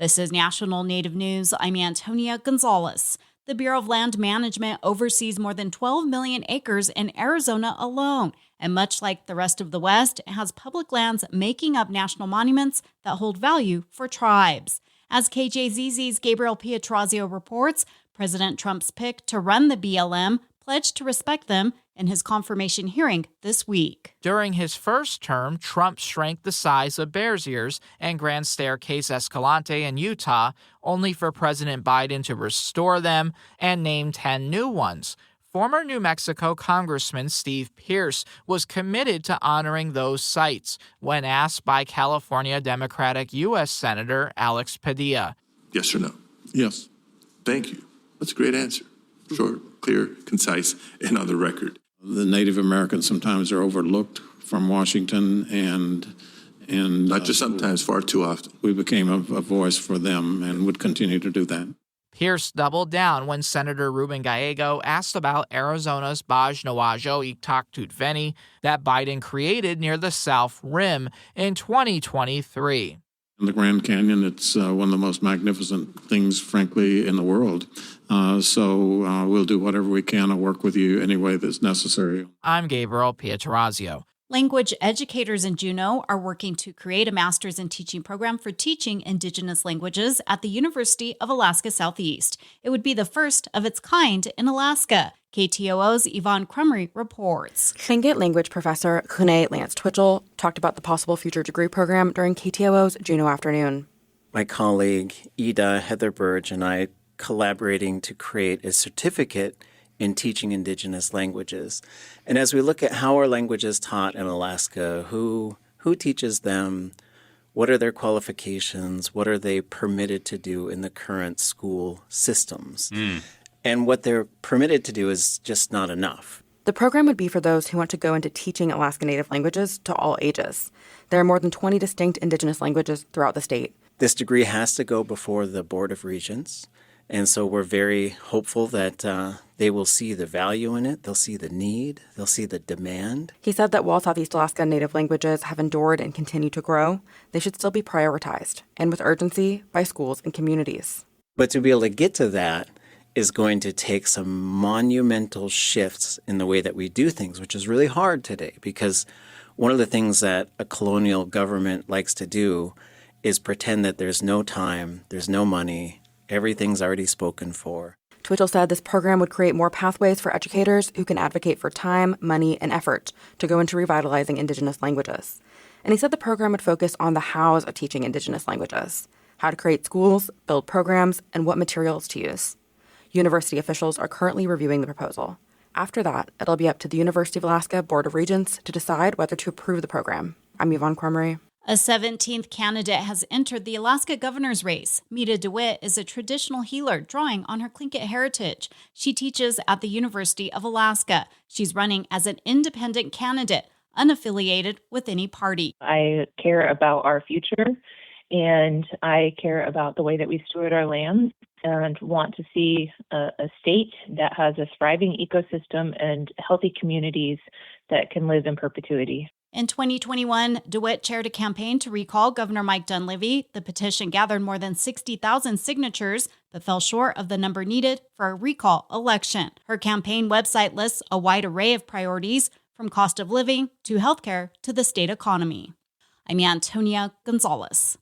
This is National Native News. I'm Antonia Gonzalez. The Bureau of Land Management oversees more than 12 million acres in Arizona alone. And much like the rest of the West, it has public lands making up national monuments that hold value for tribes. As KJZZ's Gabriel Pietrazio reports, President Trump's pick to run the BLM pledged to respect them in his confirmation hearing this week. During his first term, Trump shrank the size of Bears Ears and Grand Staircase Escalante in Utah, only for President Biden to restore them and name 10 new ones. Former New Mexico Congressman Steve Pierce was committed to honoring those sites when asked by California Democratic U.S. Senator Alex Padilla. Yes or no? Yes. Thank you. That's a great answer. Short, clear, concise, and on the record. The Native Americans sometimes are overlooked from Washington, and not just sometimes, far too often. We became a voice for them and would continue to do that. Pierce doubled down when Senator Ruben Gallego asked about Arizona's Baj Nawajo Iktaktut Veni that Biden created near the South Rim in 2023. In the Grand Canyon, it's one of the most magnificent things, frankly, in the world. So we'll do whatever we can to work with you any way that's necessary. I'm Gabriel Pietrazio. Language educators in Juneau are working to create a master's in teaching program for teaching Indigenous languages at the University of Alaska Southeast. It would be the first of its kind in Alaska. KTOO's Yvonne Crumry reports. Tlingit language professor Kune Lance Twitchell talked about the possible future degree program during KTOO's Juneau Afternoon. My colleague Ida Heather Burge and I collaborating to create a certificate in teaching Indigenous languages. And as we look at how are languages taught in Alaska, who teaches them, what are their qualifications, what are they permitted to do in the current school systems? And what they're permitted to do is just not enough. The program would be for those who want to go into teaching Alaska Native languages to all ages. There are more than 20 distinct Indigenous languages throughout the state. This degree has to go before the Board of Regents. And so we're very hopeful that they will see the value in it, they'll see the need, they'll see the demand. He said that while Southeast Alaska Native languages have endured and continue to grow, they should still be prioritized, and with urgency, by schools and communities. But to be able to get to that is going to take some monumental shifts in the way that we do things, which is really hard today, because one of the things that a colonial government likes to do is pretend that there's no time, there's no money, everything's already spoken for. Twitchell said this program would create more pathways for educators who can advocate for time, money, and effort to go into revitalizing Indigenous languages. And he said the program would focus on the hows of teaching Indigenous languages, how to create schools, build programs, and what materials to use. University officials are currently reviewing the proposal. After that, it'll be up to the University of Alaska Board of Regents to decide whether to approve the program. I'm Yvonne Crumry. A 17th candidate has entered the Alaska governor's race. Mita DeWitt is a traditional healer drawing on her Tlingit heritage. She teaches at the University of Alaska. She's running as an independent candidate, unaffiliated with any party. I care about our future, and I care about the way that we steward our lands and want to see a state that has a thriving ecosystem and healthy communities that can live in perpetuity. In 2021, DeWitt chaired a campaign to recall Governor Mike Dunleavy. The petition gathered more than 60,000 signatures, but fell short of the number needed for a recall election. Her campaign website lists a wide array of priorities, from cost of living to healthcare to the state economy. I'm Antonia Gonzalez.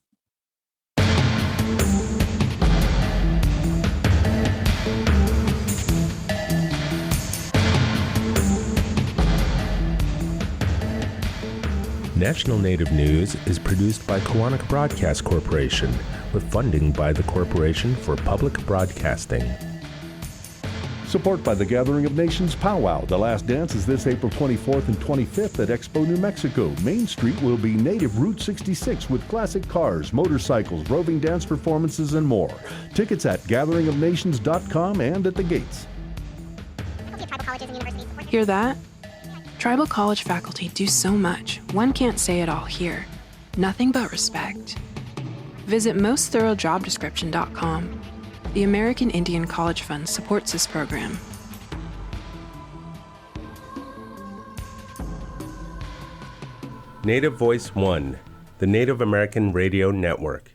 National Native News is produced by Kawanak Broadcast Corporation, with funding by the Corporation for Public Broadcasting. Support by the Gathering of Nations Powwow. The last dance is this April 24th and 25th at Expo, New Mexico. Main Street will be Native Route 66 with classic cars, motorcycles, roving dance performances, and more. Tickets at gatheringofnations.com and at the gates. Hear that? Tribal college faculty do so much, one can't say it all here. Nothing but respect. Visit mostthoroughdjobdescription.com. The American Indian College Fund supports this program. Native Voice One, the Native American Radio Network.